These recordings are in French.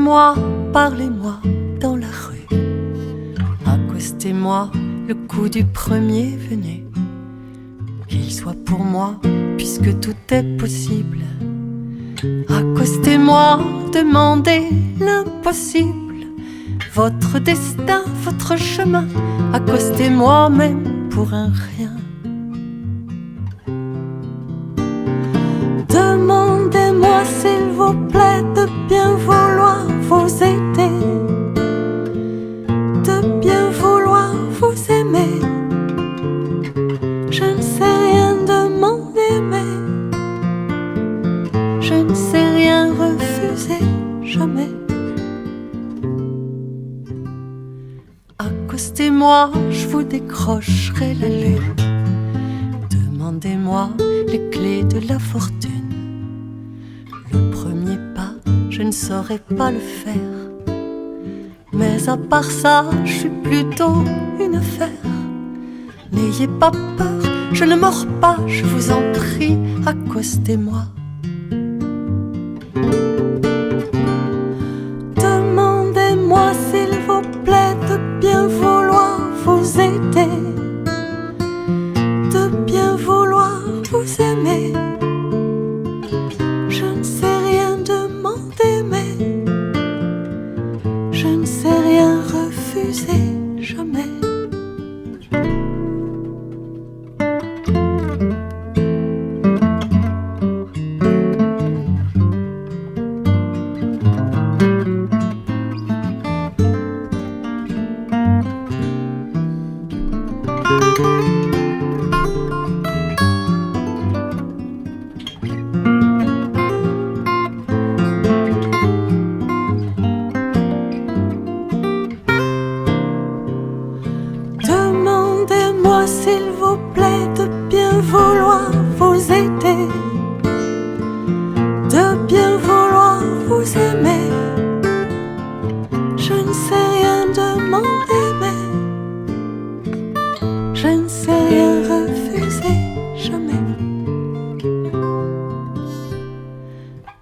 Accostez-moi, parlez-moi dans la rue. Accostez-moi, le coup du premier venu. Qu'il soit pour moi, puisque tout est possible. Accostez-moi, demandez l'impossible. Votre destin, votre chemin. Accostez-moi même pour un rien. Demandez-moi s'il vous plaît de bien vouloir vous aider, de bien vouloir vous aimer. Je ne sais rien demander, mais je ne sais rien refuser, jamais. Accostez-moi, je vous décrocherai la lune. Demandez-moi les clés de la fortune. Le premier pas, je ne saurais pas le faire. Mais à part ça, je suis plutôt une affaire. N'ayez pas peur, je ne mords pas, je vous en prie, accostez-moi. Demandez-moi s'il vous plaît de bien vouloir vous aider, de bien vouloir vous aimer. Je ne sais rien demander, mais je ne sais rien refuser, jamais. Demandez-moi s'il vous plaît de bien vouloir vous aider, de bien vouloir vous aimer. Je ne sais rien demander, mais je ne sais rien refuser, jamais.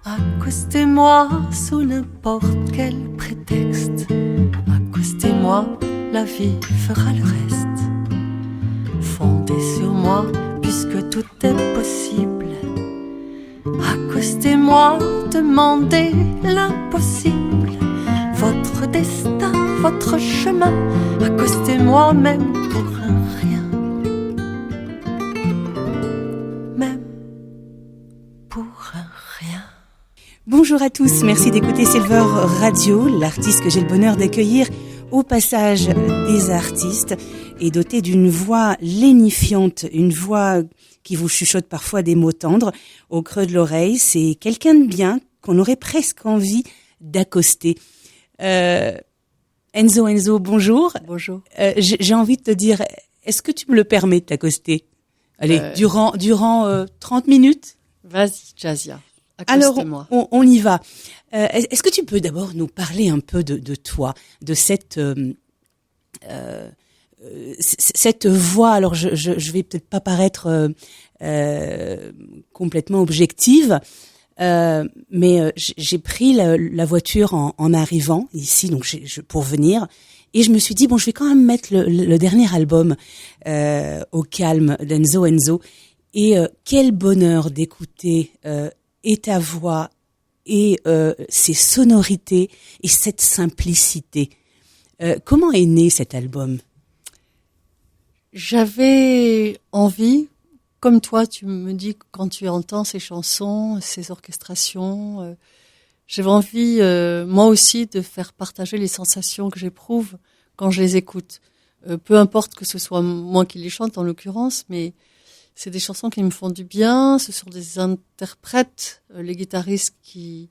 Accostez-moi sous n'importe quel prétexte. Accostez-moi, la vie fera le reste. Fondez sur moi, puisque tout est possible. Accostez-moi, demandez l'impossible. Votre destin, votre chemin. Accostez-moi même pour un rien. Même pour un rien. Bonjour à tous, merci d'écouter Silver Radio, l'artiste que j'ai le bonheur d'accueillir au passage des artistes est doté d'une voix lénifiante, une voix qui vous chuchote parfois des mots tendres au creux de l'oreille. C'est quelqu'un de bien qu'on aurait presque envie d'accoster. Enzo, bonjour. Bonjour. J'ai envie de te dire, est-ce que tu me le permets de t'accoster? Allez, durant 30 minutes. Vas-y, Jazia. Alors, on y va. Est-ce que tu peux d'abord nous parler un peu de toi, de cette voix? Alors, je vais peut-être pas paraître complètement objective, mais j'ai pris la voiture en arrivant ici, donc pour venir, et je me suis dit bon, je vais quand même mettre le dernier album au calme d'Enzo Enzo, et quel bonheur d'écouter et ta voix et ses sonorités et cette simplicité. Comment est né cet album? J'avais envie, comme toi, tu me dis quand tu entends ces chansons, ces orchestrations, j'avais envie, moi aussi, de faire partager les sensations que j'éprouve quand je les écoute. Peu importe que ce soit moi qui les chante en l'occurrence, mais c'est des chansons qui me font du bien. Ce sont des interprètes, les guitaristes qui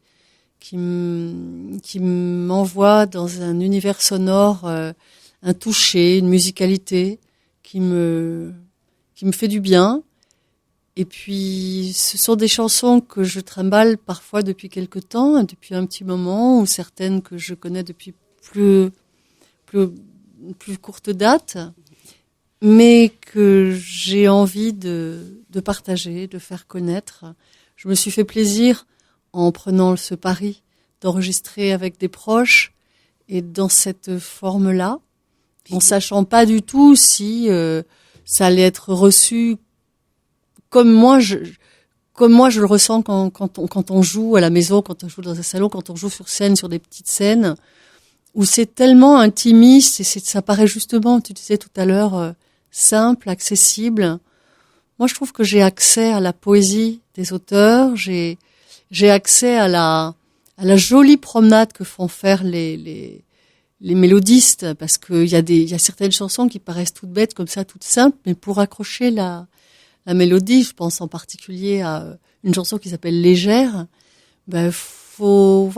m'envoient dans un univers sonore, un toucher, une musicalité qui me fait du bien. Et puis, ce sont des chansons que je trimballe parfois depuis quelque temps, depuis un petit moment, ou certaines que je connais depuis plus courte date, mais que j'ai envie de partager, de faire connaître. Je me suis fait plaisir en prenant ce pari d'enregistrer avec des proches et dans cette forme-là, en sachant pas du tout si ça allait être reçu comme moi je le ressens quand on joue à la maison, quand on joue dans un salon, quand on joue sur scène, sur des petites scènes, où c'est tellement intimiste et ça paraît justement, tu disais tout à l'heure, simple, accessible. Moi, je trouve que j'ai accès à la poésie des auteurs, j'ai accès à la jolie promenade que font faire les mélodistes, parce qu'il y a certaines chansons qui paraissent toutes bêtes comme ça, toutes simples, mais pour accrocher la mélodie, je pense en particulier à une chanson qui s'appelle Légère, faut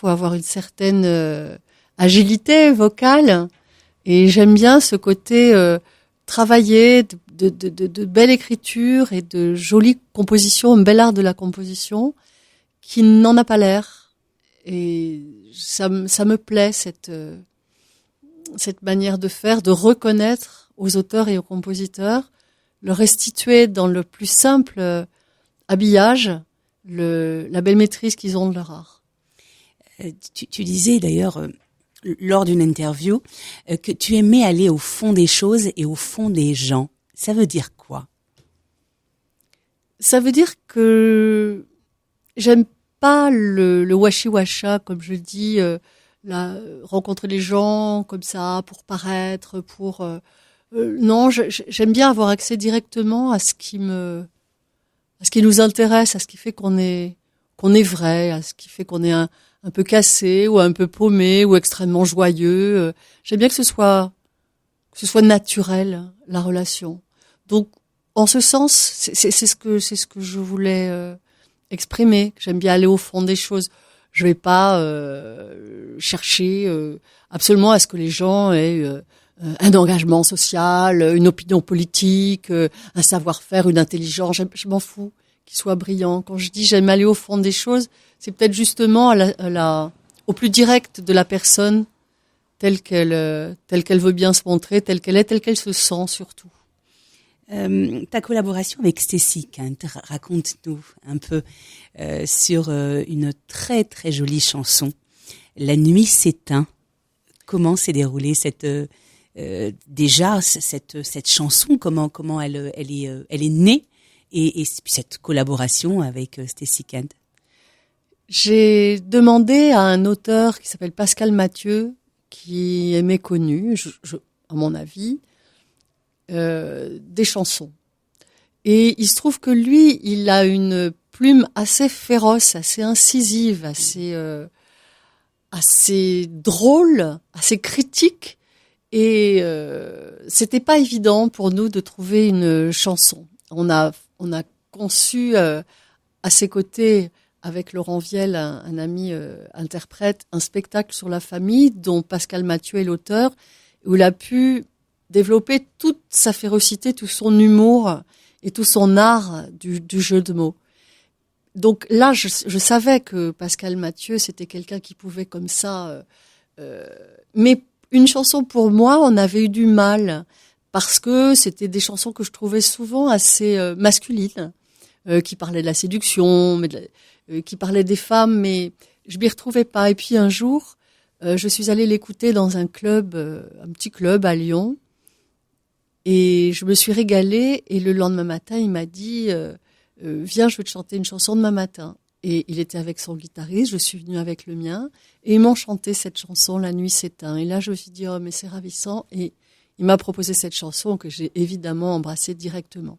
avoir une certaine agilité vocale, et j'aime bien ce côté travailler de belle écriture et de jolie composition, un bel art de la composition qui n'en a pas l'air, et ça me plaît cette manière de faire, de reconnaître aux auteurs et aux compositeurs, leur restituer dans le plus simple habillage la belle maîtrise qu'ils ont de leur art. Tu disais d'ailleurs lors d'une interview que tu aimais aller au fond des choses et au fond des gens. Ça veut dire quoi? Ça veut dire que j'aime pas le washi-washa, comme je dis, rencontrer les gens comme ça pour paraître, non, j'aime bien avoir accès directement à ce qui nous intéresse, à ce qui fait qu'on est vrai, à ce qui fait qu'on est un peu cassé ou un peu paumé ou extrêmement joyeux. J'aime bien que ce soit naturel, la relation. Donc, en ce sens, c'est ce que je voulais exprimer. J'aime bien aller au fond des choses. Je vais pas chercher absolument à ce que les gens aient un engagement social, une opinion politique, un savoir-faire, une intelligence. Je m'en fous qu'ils soient brillants. Quand je dis j'aime aller au fond des choses, c'est peut-être justement au plus direct de la personne, telle qu'elle veut bien se montrer, telle qu'elle est, telle qu'elle se sent surtout. Ta collaboration avec Stécie Kent, raconte-nous un peu sur une très très jolie chanson. La nuit s'éteint. Comment s'est déroulée cette chanson? Comment elle est née et puis cette collaboration avec Stécie Kent? J'ai demandé à un auteur qui s'appelle Pascal Mathieu, qui est méconnu, à mon avis, des chansons. Et il se trouve que lui, il a une plume assez féroce, assez incisive, assez drôle, assez critique. Et c'était pas évident pour nous de trouver une chanson. On a conçu à ses côtés, avec Laurent Viel, un ami interprète, un spectacle sur la famille dont Pascal Mathieu est l'auteur, où il a pu développer toute sa férocité, tout son humour et tout son art du jeu de mots. Donc là, je savais que Pascal Mathieu, c'était quelqu'un qui pouvait comme ça. Mais une chanson pour moi, on avait eu du mal parce que c'était des chansons que je trouvais souvent assez masculines, qui parlaient de la séduction, qui parlaient des femmes, mais je m'y retrouvais pas. Et puis un jour, je suis allée l'écouter dans un club, un petit club à Lyon. Et je me suis régalée, et le lendemain matin, il m'a dit viens, je vais te chanter une chanson demain matin. Et il était avec son guitariste, je suis venue avec le mien, et ils m'ont chanté cette chanson, La nuit s'éteint. Et là, je me suis dit, oh, mais c'est ravissant. Et il m'a proposé cette chanson que j'ai évidemment embrassée directement.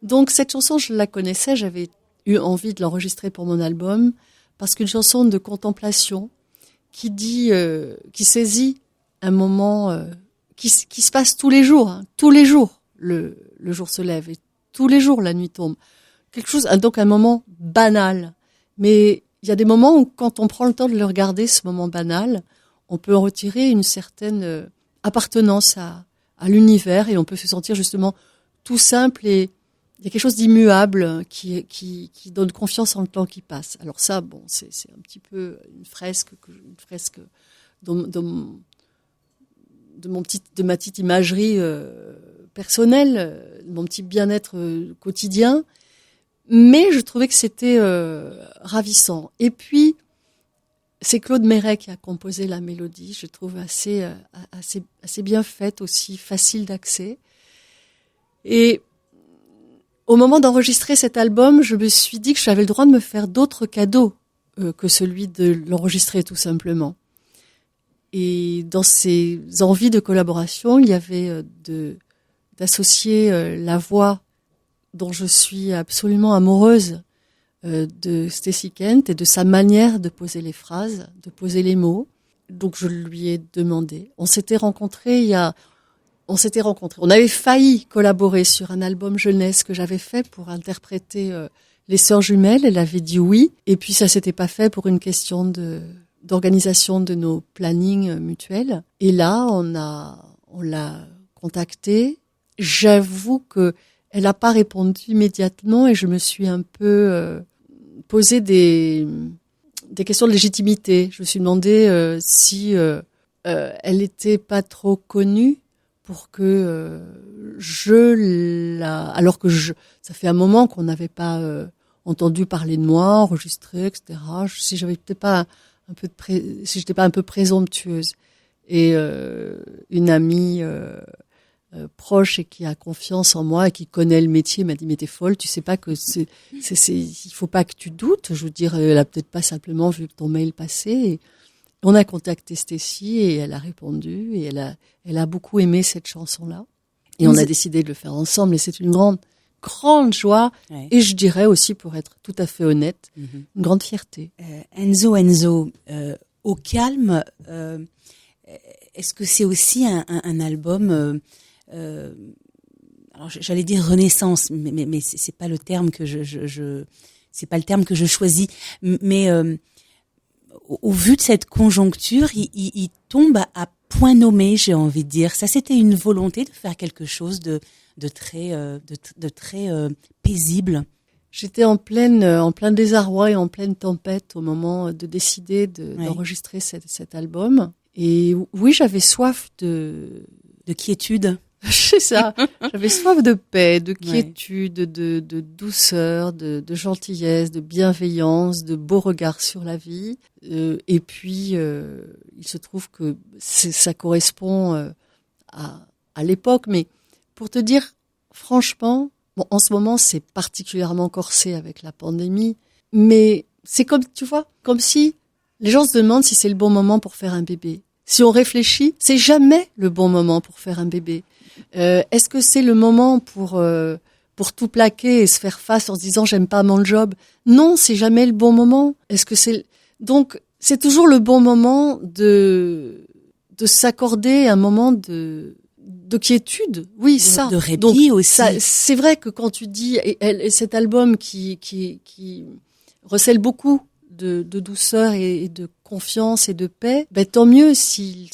Donc cette chanson, je la connaissais, j'avais eu envie de l'enregistrer pour mon album, parce qu'une chanson de contemplation qui saisit un moment qui se passe tous les jours, hein. Tous les jours, le jour se lève et tous les jours la nuit tombe. Quelque chose, donc un moment banal. Mais il y a des moments où, quand on prend le temps de le regarder, ce moment banal, on peut en retirer une certaine appartenance à l'univers, et on peut se sentir justement tout simple, et il y a quelque chose d'immuable qui donne confiance en le temps qui passe. Alors ça, bon, c'est un petit peu une fresque de ma petite imagerie personnelle, de mon petit bien-être quotidien. Mais je trouvais que c'était ravissant. Et puis, C'est Claude Méret qui a composé la mélodie, je trouve assez bien faite, aussi facile d'accès. Et au moment d'enregistrer cet album, je me suis dit que j'avais le droit de me faire d'autres cadeaux que celui de l'enregistrer tout simplement. Et dans ces envies de collaboration, il y avait d'associer la voix dont je suis absolument amoureuse de Stacey Kent et de sa manière de poser les phrases, de poser les mots. Donc je lui ai demandé. On s'était rencontrés. On avait failli collaborer sur un album jeunesse que j'avais fait pour interpréter les Sœurs Jumelles. Elle avait dit oui. Et puis ça s'était pas fait pour une question d'organisation de nos plannings mutuels. Et là, on l'a contactée. J'avoue que elle n'a pas répondu immédiatement et je me suis un peu posé des questions de légitimité. Je me suis demandé si elle n'était pas trop connue pour que alors que ça fait un moment qu'on n'avait pas entendu parler de moi, enregistré, etc. Si j'avais peut-être pas si j'étais pas un peu présomptueuse. Et une amie proche et qui a confiance en moi et qui connaît le métier m'a dit mais t'es folle, tu sais pas que il faut pas que tu doutes. Je veux dire, elle a peut-être pas simplement vu ton mail passer. Et on a contacté Stacey et elle a répondu et elle a beaucoup aimé cette chanson-là. Et on a décidé de le faire ensemble et c'est une grande joie. Ouais. Et je dirais aussi, pour être tout à fait honnête, une grande fierté. Enzo, au calme, est-ce que c'est aussi un album alors j'allais dire renaissance, mais c'est pas le terme que c'est pas le terme que je choisis, mais au vu de cette conjoncture, il tombe à point nommé, j'ai envie de dire. Ça, c'était une volonté de faire quelque chose de très paisible. J'étais en plein désarroi et en pleine tempête au moment de décider d'enregistrer cet album. Et oui, j'avais soif de quiétude. C'est ça. J'avais soif de paix, de quiétude, de douceur, de gentillesse, de bienveillance, de beaux regards sur la vie. Et puis, il se trouve que ça correspond à l'époque. Mais pour te dire, franchement, bon, en ce moment, c'est particulièrement corsé avec la pandémie. Mais c'est comme, tu vois, comme si les gens se demandent si c'est le bon moment pour faire un bébé. Si on réfléchit, c'est jamais le bon moment pour faire un bébé. Est-ce que c'est le moment pour tout plaquer et se faire face en se disant j'aime pas mon job? Non, c'est jamais le bon moment. Donc c'est toujours le bon moment de s'accorder un moment de quiétude. Oui, ça. De répit. Donc, aussi. Ça, c'est vrai que quand tu dis cet album qui recèle beaucoup de douceur et de confiance et de paix, ben tant mieux si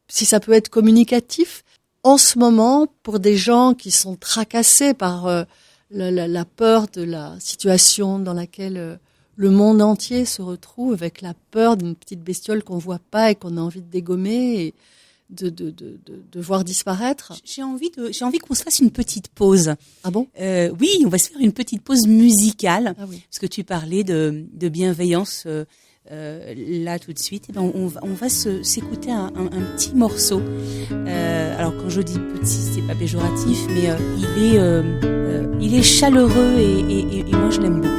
ça peut être communicatif. En ce moment, pour des gens qui sont tracassés par la peur de la situation dans laquelle le monde entier se retrouve, avec la peur d'une petite bestiole qu'on voit pas et qu'on a envie de dégommer et de voir disparaître. J'ai envie qu'on se fasse une petite pause. Ah bon? Oui, on va se faire une petite pause musicale. Ah oui. Parce que tu parlais de bienveillance là tout de suite. Et ben on va s'écouter un petit morceau. Alors quand je dis petit, c'est pas péjoratif, mais il est chaleureux et moi je l'aime beaucoup.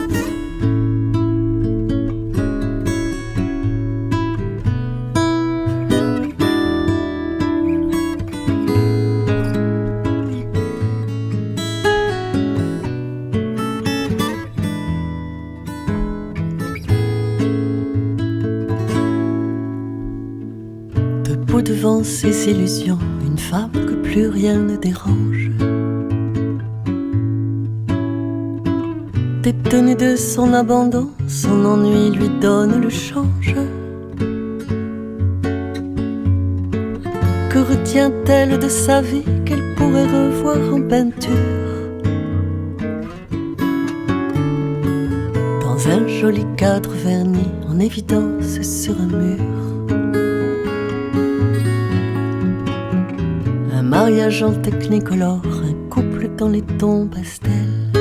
Devant ses illusions, une femme que plus rien ne dérange, détenue de son abandon, son ennui lui donne le change. Que retient-elle de sa vie qu'elle pourrait revoir en peinture, dans un joli cadre verni en évidence sur un mur? Mariage en technicolore, un couple dans les tons pastels.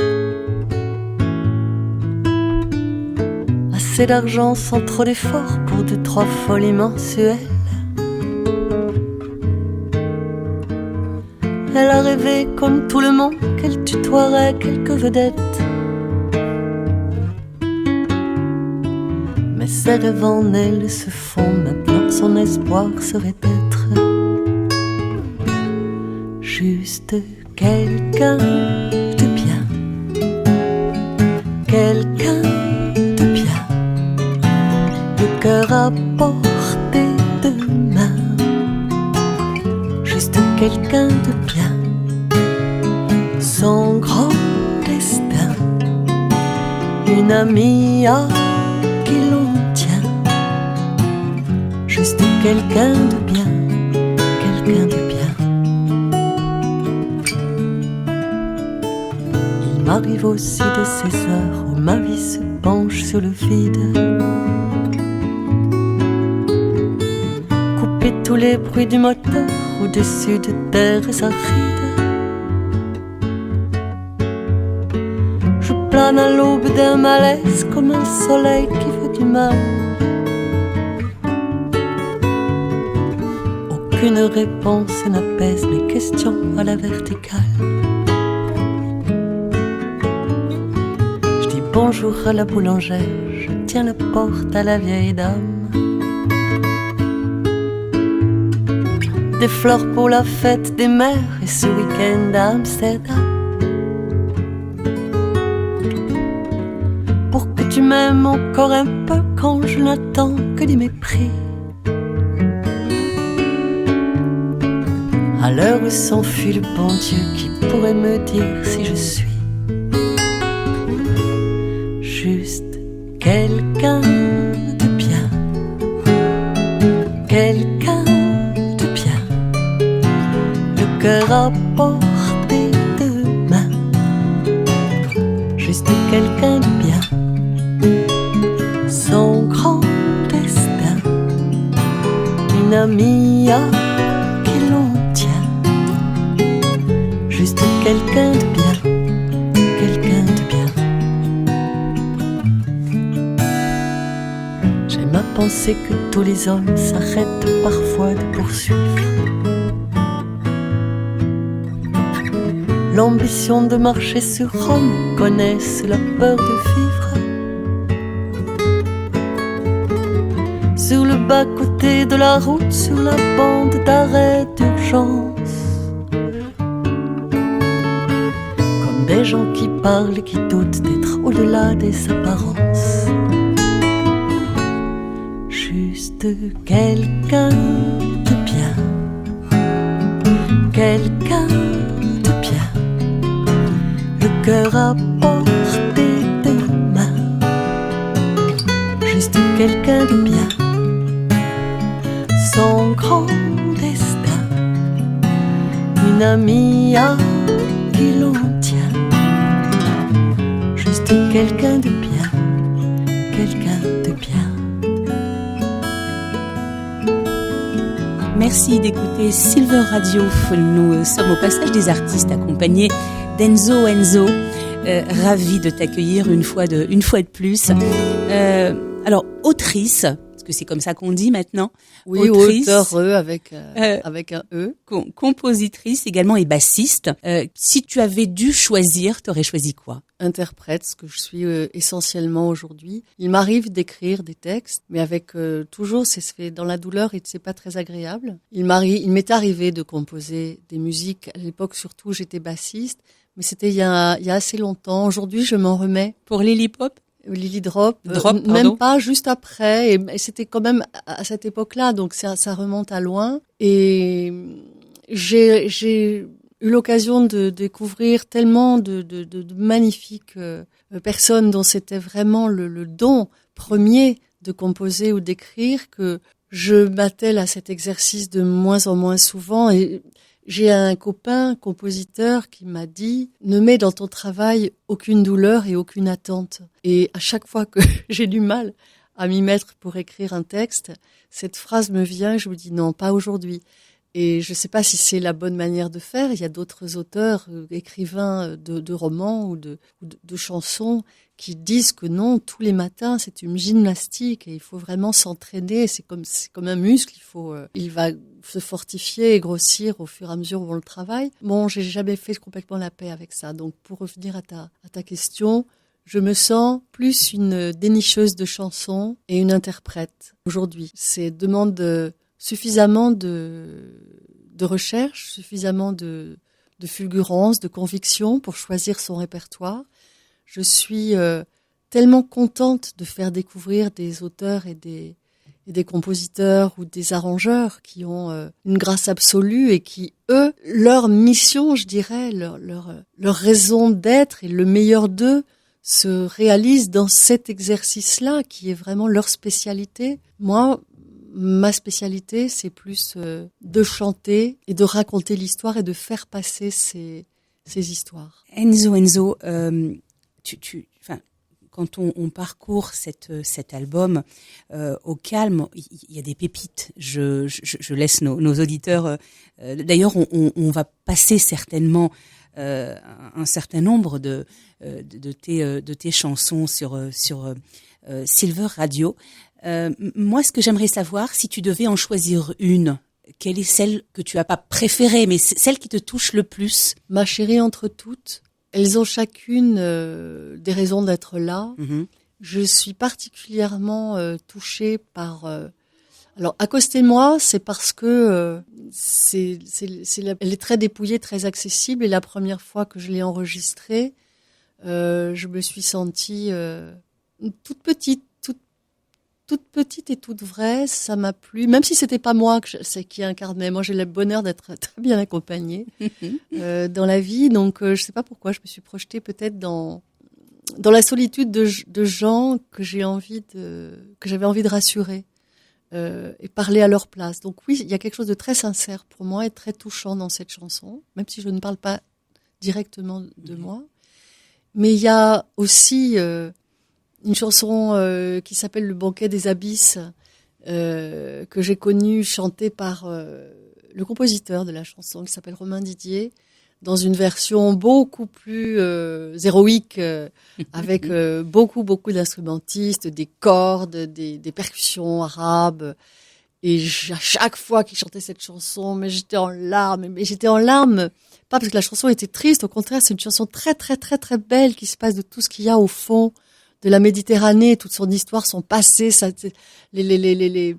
À assez d'argent sans trop d'efforts pour 2-3 folies mensuelles. Elle a rêvé comme tout le monde qu'elle tutoierait quelques vedettes. Mais ses rêves en elle se font maintenant, son espoir serait d'être juste quelqu'un de bien, quelqu'un de bien, le cœur à portée de main, juste quelqu'un de bien, son grand destin, une amie à qui l'on tient, juste quelqu'un de bien, quelqu'un de bien. Il m'arrive aussi de ces heures où ma vie se penche sur le vide, couper tous les bruits du moteur au-dessus de terres arides. Je plane à l'aube d'un malaise comme un soleil qui veut du mal. Aucune réponse n'apaise mes questions à la verticale. Je dis bonjour à la boulangère, je tiens la porte à la vieille dame. Des fleurs pour la fête des mères et ce week-end à Amsterdam. Pour que tu m'aimes encore un peu quand je n'attends que du mépris. À l'heure où s'enfuit le bon Dieu, qui pourrait me dire si je suis juste quelqu'un de bien, quelqu'un de bien, le cœur à portée de main, juste quelqu'un de bien, son grand destin, une amie à qui l'on tient, juste quelqu'un de bien, quelqu'un de bien. J'aime à penser que tous les hommes s'arrêtent parfois de poursuivre l'ambition de marcher sur Rome, connaissent la peur de vivre sur le bas-côté de la route, sur la bande d'arrêt d'urgence, comme des gens qui parlent et qui doutent d'être au-delà des apparences. Juste quelqu'un de bien, quelqu'un de bien, le cœur à portée de main, juste quelqu'un de bien, son grand destin, une amie à qui l'on tient, juste quelqu'un de bien, quelqu'un de bien. Merci d'écouter Silver Radio. Nous sommes au Passage des Artistes accompagnés d'Enzo Enzo. Ravi de t'accueillir une fois de plus. Alors, autrice, parce que c'est comme ça qu'on dit maintenant. Oui, autrice, auteur avec un E. Compositrice également et bassiste. Si tu avais dû choisir, t'aurais choisi quoi? Interprète, ce que je suis essentiellement aujourd'hui. Il m'arrive d'écrire des textes, mais avec toujours, c'est fait dans la douleur et c'est pas très agréable. Il m'est arrivé de composer des musiques. À l'époque, surtout, j'étais bassiste, mais c'était il y a assez longtemps. Aujourd'hui, je m'en remets. Pour Lily Pop? Lily Drop, Drop même pas juste après, et c'était quand même à cette époque-là, donc ça remonte à loin. Et j'ai eu l'occasion de découvrir tellement de magnifiques personnes dont c'était vraiment le don premier de composer ou d'écrire que je m'attelle à cet exercice de moins en moins souvent. Et j'ai un copain compositeur qui m'a dit « Ne mets dans ton travail aucune douleur et aucune attente ». Et à chaque fois que j'ai du mal à m'y mettre pour écrire un texte, cette phrase me vient, je me dis « Non, pas aujourd'hui ». Et je ne sais pas si c'est la bonne manière de faire. Il y a d'autres auteurs, écrivains de romans ou de chansons qui disent que non, tous les matins, c'est une gymnastique et il faut vraiment s'entraîner. C'est comme un muscle. Il va se fortifier et grossir au fur et à mesure où on le travaille. Bon, j'ai jamais fait complètement la paix avec ça. Donc, pour revenir à ta question, je me sens plus une dénicheuse de chansons et une interprète aujourd'hui. C'est demande suffisamment de recherche, suffisamment de fulgurance, de conviction pour choisir son répertoire. Je suis tellement contente de faire découvrir des auteurs et des compositeurs ou des arrangeurs qui ont une grâce absolue et qui, eux, leur mission, je dirais, leur raison d'être et le meilleur d'eux se réalise dans cet exercice-là qui est vraiment leur spécialité. Moi, ma spécialité, c'est plus de chanter et de raconter l'histoire et de faire passer ces histoires. Enzo, quand on parcourt cet album au calme, il y a des pépites. Je laisse nos auditeurs. D'ailleurs, on va passer certainement un certain nombre de tes chansons sur Silver Radio. Moi, ce que j'aimerais savoir, si tu devais en choisir une, quelle est celle que tu as pas préférée, mais celle qui te touche le plus? Ma chérie entre toutes. Elles ont chacune des raisons d'être là. Mm-hmm. Je suis particulièrement touchée par... alors, Accostez-moi, c'est parce que elle est très dépouillée, très accessible. Et la première fois que je l'ai enregistrée, je me suis sentie toute petite et toute vraie. Ça m'a plu, même si c'était pas moi qui incarnais. Moi, j'ai le bonheur d'être très bien accompagnée dans la vie. Donc, je sais pas pourquoi, je me suis projetée peut-être dans la solitude de gens que j'avais envie de rassurer et parler à leur place. Donc oui, il y a quelque chose de très sincère pour moi et très touchant dans cette chanson, même si je ne parle pas directement de moi. Mais il y a aussi une chanson qui s'appelle Le banquet des abysses, que j'ai connue chantée par le compositeur de la chanson, qui s'appelle Romain Didier, dans une version beaucoup plus héroïque, avec beaucoup d'instrumentistes, des cordes, des percussions arabes. Et à chaque fois qu'il chantait cette chanson, mais j'étais en larmes, pas parce que la chanson était triste, au contraire, c'est une chanson très très très très belle qui se passe de tout ce qu'il y a au fond de la Méditerranée, toute son histoire, son passé, les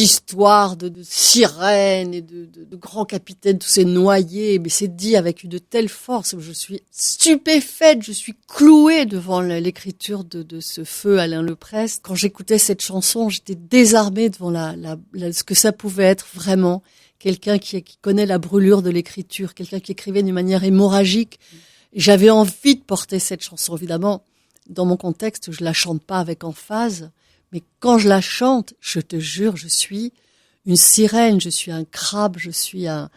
histoires de sirènes et de grands capitaines, tous ces noyés, mais c'est dit avec une telle force que je suis stupéfaite, je suis clouée devant l'écriture de ce feu Alain Leprest. Quand j'écoutais cette chanson, j'étais désarmée devant ce que ça pouvait être vraiment. Quelqu'un qui connaît la brûlure de l'écriture, quelqu'un qui écrivait d'une manière hémorragique. J'avais envie de porter cette chanson, évidemment. Dans mon contexte, je la chante pas avec emphase, mais quand je la chante, je te jure, je suis une sirène, je suis un crabe, je suis un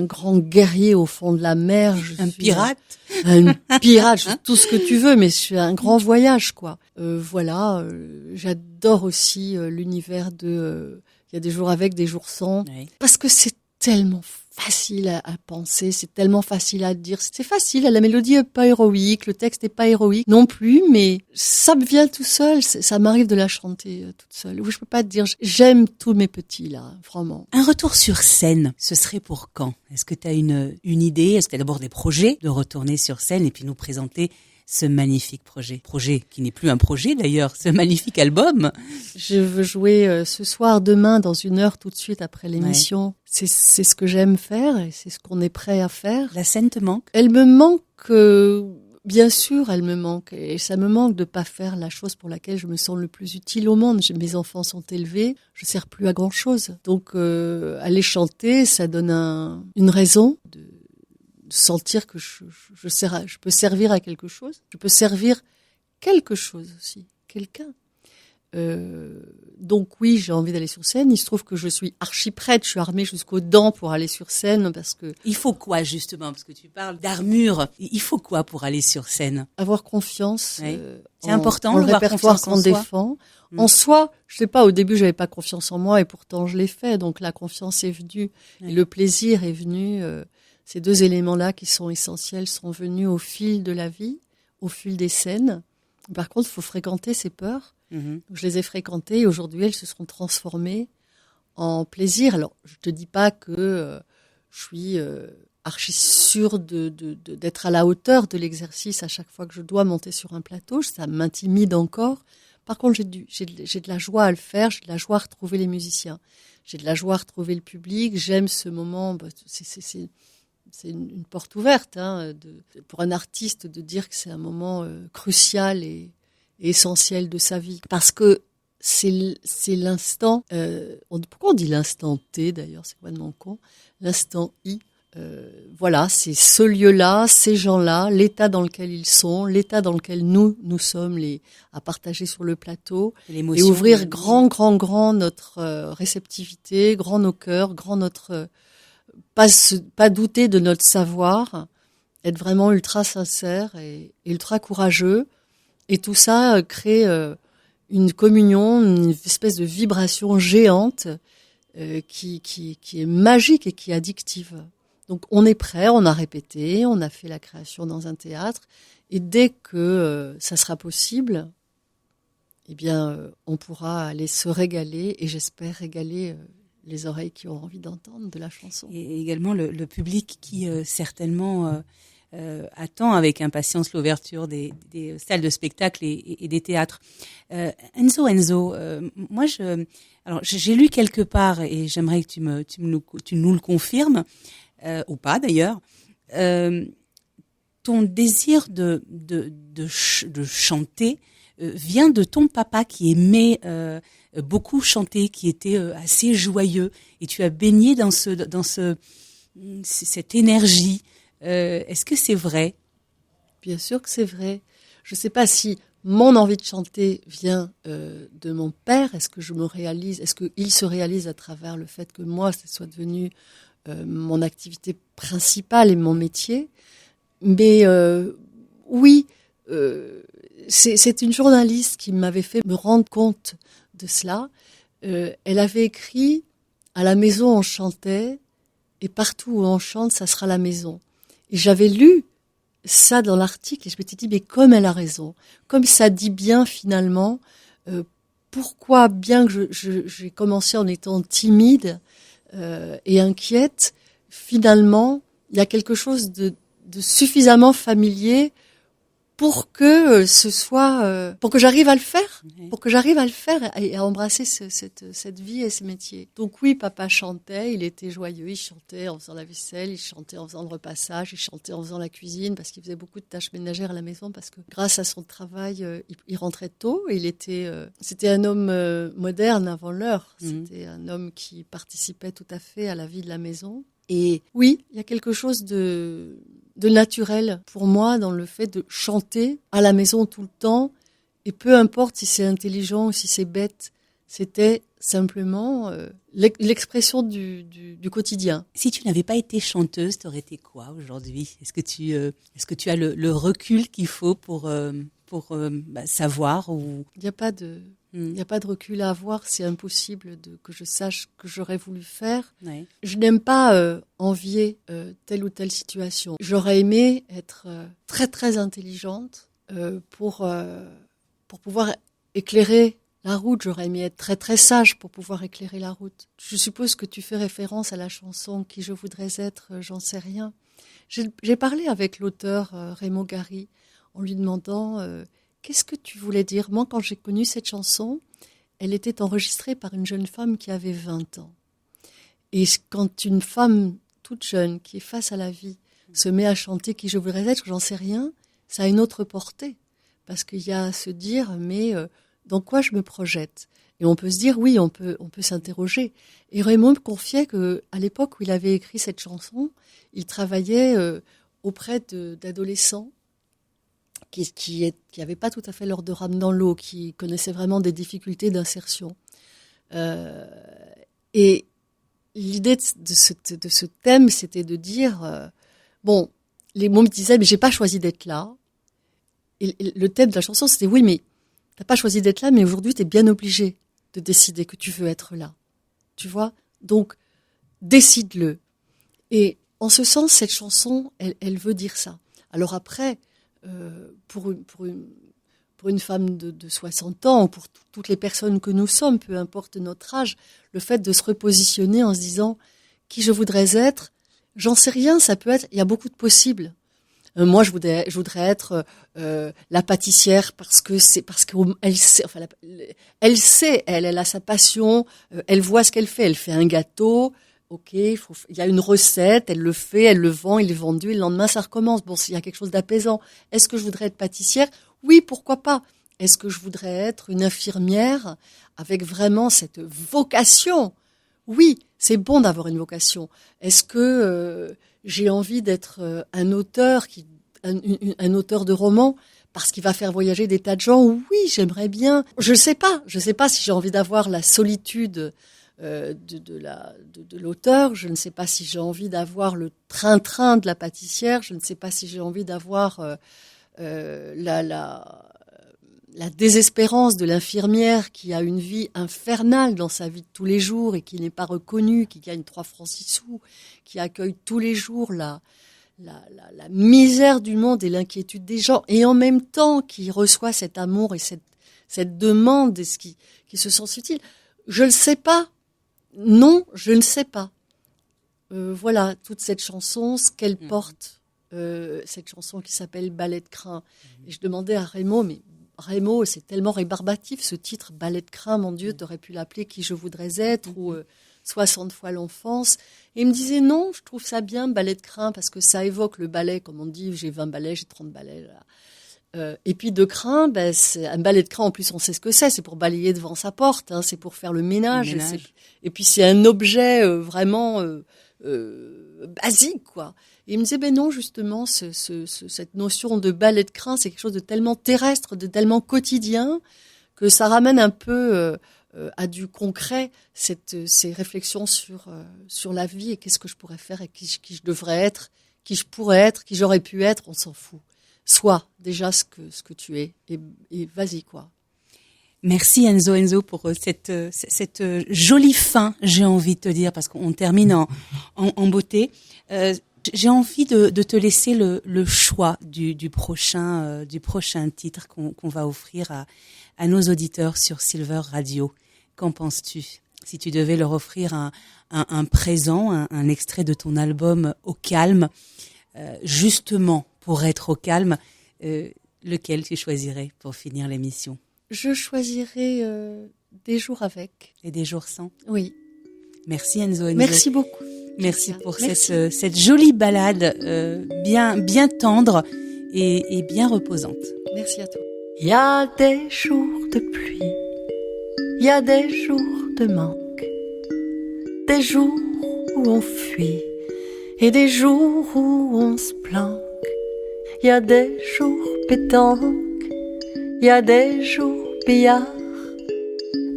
grand guerrier au fond de la mer. Un pirate. Un pirate, tout ce que tu veux, mais je suis un grand voyage, quoi. Voilà, j'adore aussi l'univers de il y a des jours avec, des jours sans, Oui. Parce que c'est tellement facile à penser, c'est tellement facile à dire. C'est facile, la mélodie est pas héroïque, le texte est pas héroïque non plus, mais ça me vient tout seul, ça m'arrive de la chanter toute seule. Ou je peux pas te dire, j'aime tous mes petits là, vraiment. Un retour sur scène, ce serait pour quand? Est-ce que tu as une idée? Est-ce que tu as d'abord des projets de retourner sur scène et puis nous présenter ce magnifique projet qui n'est plus un projet d'ailleurs, ce magnifique album? Je veux jouer ce soir, demain, dans 1 heure, tout de suite après l'émission. Ouais. C'est ce que j'aime faire et c'est ce qu'on est prêt à faire. La scène te manque? Elle me manque, bien sûr, elle me manque. Et ça me manque de pas faire la chose pour laquelle je me sens le plus utile au monde. Mes enfants sont élevés, je sers plus à grand chose. Donc, aller chanter, ça donne une raison de sentir que je peux servir à quelque chose. Je peux servir quelque chose aussi, quelqu'un. Donc oui, j'ai envie d'aller sur scène. Il se trouve que je suis archi prête, je suis armée jusqu'aux dents pour aller sur scène parce que Il faut quoi justement, parce que tu parles d'armure. Il faut quoi pour aller sur scène? avoir confiance. Oui. C'est en- important en le d'avoir répertoire confiance en qu'on soi. défend. En soi, je sais pas. Au début, j'avais pas confiance en moi et pourtant je l'ai fait. Donc la confiance est venue Oui. et le plaisir est venu. Ces deux éléments-là qui sont essentiels sont venus au fil de la vie, au fil des scènes. Par contre, il faut fréquenter ces peurs. Mhm. Je les ai fréquentées et aujourd'hui, elles se sont transformées en plaisir. Alors, je te dis pas que je suis archi sûre d'être à la hauteur de l'exercice à chaque fois que je dois monter sur un plateau. Ça m'intimide encore. Par contre, j'ai de la joie à le faire. J'ai de la joie à retrouver les musiciens. J'ai de la joie à retrouver le public. J'aime ce moment. C'est une porte ouverte pour un artiste de dire que c'est un moment crucial et essentiel de sa vie. Parce que c'est l'instant, pourquoi on dit l'instant T d'ailleurs, c'est complètement con, l'instant I. Voilà, c'est ce lieu-là, ces gens-là, l'état dans lequel ils sont, l'état dans lequel nous sommes à partager sur le plateau, et ouvrir grand notre réceptivité, grand nos cœurs, grand notre pas douter de notre savoir, être vraiment ultra sincère et ultra courageux. Et tout ça crée une communion, une espèce de vibration géante qui est magique et qui est addictive. Donc on est prêt, on a répété, on a fait la création dans un théâtre. Et dès que ça sera possible, eh bien, on pourra aller se régaler et j'espère régaler les oreilles qui ont envie d'entendre de la chanson. Et également le public qui certainement attend avec impatience l'ouverture des salles de spectacle et des théâtres. Enzo, moi j'ai lu quelque part et j'aimerais que tu nous le confirmes ou pas d'ailleurs. Ton désir de chanter vient de ton papa qui aimait beaucoup chanter, qui était assez joyeux, et tu as baigné dans cette énergie. Est-ce que c'est vrai? Bien sûr que c'est vrai. Je ne sais pas si mon envie de chanter vient de mon père. Est-ce qu'il se réalise à travers le fait que moi, ce soit devenu mon activité principale et mon métier. Mais oui, c'est une journaliste qui m'avait fait me rendre compte de cela. Elle avait écrit « À la maison, on chantait, et partout où on chante, ça sera la maison ». Et j'avais lu ça dans l'article et je m'étais dit « Mais comme elle a raison, comme ça dit bien finalement, pourquoi bien que j'ai commencé en étant timide et inquiète, finalement, il y a quelque chose de suffisamment familier pour que pour que j'arrive à le faire, pour que j'arrive à le faire et à embrasser cette vie et ce métier. Donc oui, papa chantait, il était joyeux, il chantait en faisant la vaisselle, il chantait en faisant le repassage, il chantait en faisant la cuisine parce qu'il faisait beaucoup de tâches ménagères à la maison parce que grâce à son travail, il rentrait tôt et c'était un homme moderne avant l'heure. C'était un homme qui participait tout à fait à la vie de la maison. Et oui, il y a quelque chose de naturel pour moi dans le fait de chanter à la maison tout le temps, et peu importe si c'est intelligent ou si c'est bête, c'était simplement l'expression du quotidien. Si tu n'avais pas été chanteuse, t'aurais été quoi aujourd'hui? Est-ce que tu as le recul qu'il faut pour savoir ou... Il n'y a pas de recul à avoir, c'est impossible que je sache que j'aurais voulu faire. Ouais. Je n'aime pas envier telle ou telle situation. J'aurais aimé être très très intelligente pour pouvoir éclairer la route. J'aurais aimé être très très sage pour pouvoir éclairer la route. Je suppose que tu fais référence à la chanson « Qui je voudrais être, j'en sais rien ». J'ai parlé avec l'auteur Raymond Gary en lui demandant qu'est-ce que tu voulais dire. Moi, quand j'ai connu cette chanson, elle était enregistrée par une jeune femme qui avait 20 ans. Et quand une femme toute jeune qui est face à la vie se met à chanter « Qui je voudrais être, j'en sais rien », ça a une autre portée. Parce qu'il y a à se dire « Mais dans quoi je me projette ?» Et on peut se dire « Oui, on peut s'interroger ». Et Raymond me confiait qu'à l'époque où il avait écrit cette chanson, il travaillait auprès d'adolescents qui avaient pas tout à fait leur deux rames dans l'eau, qui connaissaient vraiment des difficultés d'insertion. Et l'idée de ce thème, c'était de dire, les mots me disaient, mais j'ai pas choisi d'être là. Et le thème de la chanson, c'était, oui, mais t'as pas choisi d'être là, mais aujourd'hui, t'es bien obligé de décider que tu veux être là. Tu vois? Donc, décide-le. Et en ce sens, cette chanson, elle veut dire ça. Alors après, pour une femme de 60 ans, ou pour toutes les personnes que nous sommes, peu importe notre âge, le fait de se repositionner en se disant qui je voudrais être, j'en sais rien, ça peut être, il y a beaucoup de possibles. Moi, je voudrais être la pâtissière parce qu'elle sait, enfin, elle a sa passion, elle voit ce qu'elle fait un gâteau. Ok, il y a une recette, elle le fait, elle le vend, il est vendu, et le lendemain ça recommence. Bon, il y a quelque chose d'apaisant. Est-ce que je voudrais être pâtissière? Oui, pourquoi pas? Est-ce que je voudrais être une infirmière avec vraiment cette vocation? Oui, c'est bon d'avoir une vocation. Est-ce que j'ai envie d'être un auteur de roman parce qu'il va faire voyager des tas de gens? Oui, j'aimerais bien. Je sais pas si j'ai envie d'avoir la solitude de l'auteur. Je ne sais pas si j'ai envie d'avoir le train-train de la pâtissière. Je ne sais pas si j'ai envie d'avoir la désespérance de l'infirmière qui a une vie infernale dans sa vie de tous les jours et qui n'est pas reconnue, qui gagne 3 francs 6 sous, qui accueille tous les jours la misère du monde et l'inquiétude des gens, et en même temps qui reçoit cet amour et cette demande et qui se sent utile. Je ne sais pas. Non, je ne sais pas. Voilà, toute cette chanson, ce qu'elle porte, cette chanson qui s'appelle Ballet de crin. Et je demandais à Raymond, mais Raymond, c'est tellement rébarbatif ce titre, Ballet de crin, mon Dieu, t'aurais pu l'appeler Qui je voudrais être ou 60 fois l'enfance. Et il me disait non, je trouve ça bien, Ballet de crin, parce que ça évoque le ballet, comme on dit, j'ai 20 ballets, j'ai 30 ballets. Et puis de crin, c'est un balai de crin, en plus on sait ce que c'est pour balayer devant sa porte, hein, c'est pour faire le ménage. Et puis c'est un objet vraiment basique, quoi. Et il me disait, non, justement, cette notion de balai de crin, c'est quelque chose de tellement terrestre, de tellement quotidien, que ça ramène un peu à du concret, ces réflexions sur la vie et qu'est-ce que je pourrais faire et qui je devrais être, qui je pourrais être, qui j'aurais pu être, on s'en fout. Sois déjà ce que tu es et vas-y, quoi. Merci Enzo pour cette jolie fin, j'ai envie de te dire, parce qu'on termine en beauté. J'ai envie de te laisser le choix du prochain titre qu'on va offrir à nos auditeurs sur Silver Radio. Qu'en penses-tu? Si tu devais leur offrir un présent, un extrait de ton album Au calme, justement pour être au calme, lequel tu choisirais pour finir l'émission? Je choisirais Des jours avec. Et des jours sans? Oui. Merci Enzo. Merci beaucoup. Merci pour cette jolie balade bien tendre et bien reposante. Merci à toi. Il y a des jours de pluie, il y a des jours de manque, des jours où on fuit et des jours où on se planque. Il y a des jours pétanque, il y a des jours billards,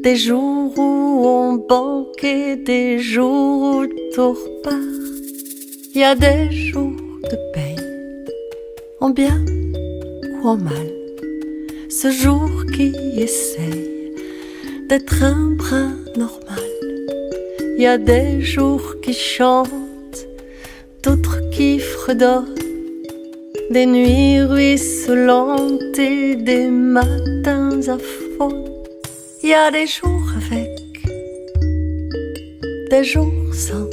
des jours où on banque et des jours où tout repart. Il y a des jours de peine, en bien ou en mal. Ce jour qui essaye d'être un brin normal. Il y a des jours qui chantent, d'autres qui fredonnent, des nuits ruisselantes et des matins à fond. Il y a des jours avec, des jours sans,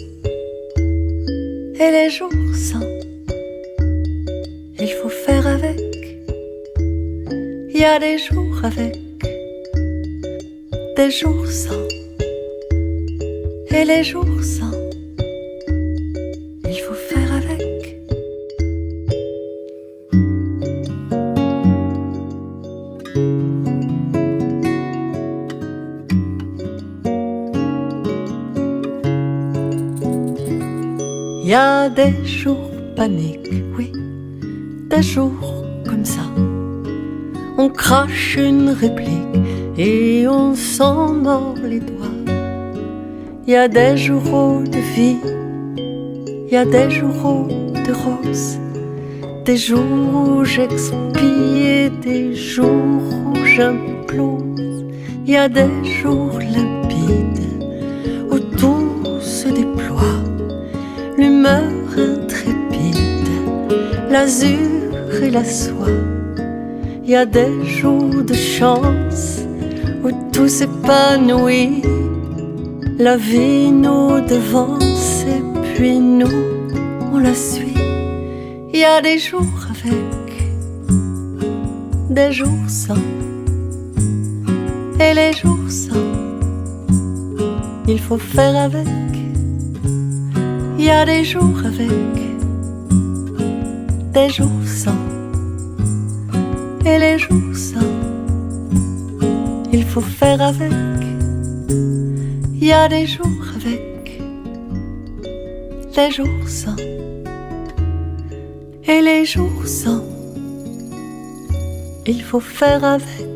et les jours sans, il faut faire avec. Il y a des jours avec, des jours sans, et les jours sans, il faut faire avec. Il y a des jours paniques, oui, des jours comme ça, on crache une réplique et on s'en mord les doigts. Il y a des jours de vie, il y a des jours de rose, des jours où j'expie et des jours où j'implose. Il y a des jours limpides où tout se déploie, l'humeur intrépide, l'azur et la soie. Il y a des jours de chance où tout s'épanouit, la vie nous devance et puis nous, on la suit. Il y a des jours avec, des jours sans, et les jours sans, il faut faire avec. Il y a des jours avec, des jours sans, et les jours sans, il faut faire avec. Il y a des jours avec, des jours sans, et les jours sans, il faut faire avec.